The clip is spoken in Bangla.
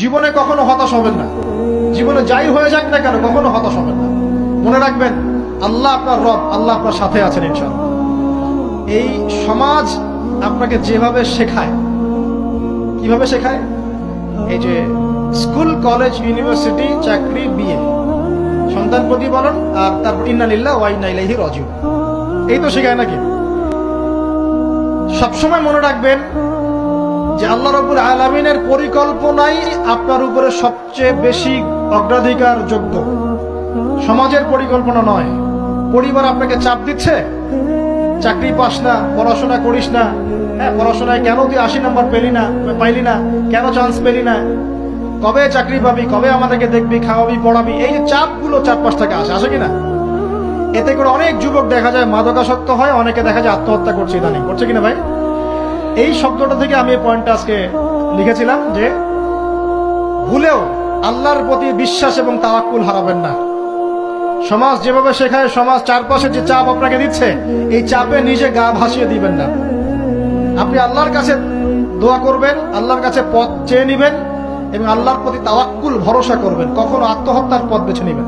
জীবনে কখনো হতাশ হবেন না। জীবনে যাই হয়ে যাক না কেন কখনো হতাশ হবেন না। মনে রাখবেন আল্লাহ আপনার রব, আল্লাহ আপনার সাথে আছেন ইনশাআল্লাহ। এই সমাজ আপনাকে যেভাবে শেখায়, কিভাবে শেখায়, এই যে স্কুল, কলেজ, ইউনিভার্সিটি, চাকরি, বিয়ে, সন্তান প্রতিপালন, আর তারপর ইন্না লিল্লাহি ওয়া ইন্না ইলাইহি রাজিউন, এই তো শেখায় নাকি? সবসময় মনে রাখবেন যে আল্লাহ রাব্বুল আলামিনের পরিকল্পনাই আপনার উপরে সবচেয়ে বেশি অগ্রাধিকার যোগ্য, সমাজের পরিকল্পনা নয়। পরিবার আপনাকে চাপ দিচ্ছে, চাকরি পাস না, পড়াশোনা করিস না, পড়াশোনায় কেন তুই 80 নাম্বার পাইলি না, কেন চান্স পেলি না, কবে চাকরি পাবি, কবে আমাদেরকে দেখবি, খাওয়াবি, পড়াবি, এই যে চাপগুলো চারপাশ থেকে আসে কিনা? এতে করে অনেক যুবক দেখা যায় মাদকাসক্ত হয়, অনেকে দেখা যায় আত্মহত্যা করছে, ইদানিং করছে কিনা ভাই? এই শব্দটা থেকে আমি এই পয়েন্টটা আজকে লিখেছিলাম যে ভুলেও আল্লাহর প্রতি বিশ্বাস এবং তাওয়াক্কুল হারাবেন না। সমাজ যেভাবে শেখায়, সমাজ চারপাশে যে চাপ আপনাকে দিচ্ছে, এই চাপে নিজে গা ভাসিয়ে দিবেন না। আপনি আল্লাহর কাছে দোয়া করবেন, আল্লাহর কাছে পথ চেয়ে নিবেন এবং আল্লাহর প্রতি তাওয়াক্কুল, ভরসা করবেন। কখনো আত্মহত্যার পথ বেছে নিবেন।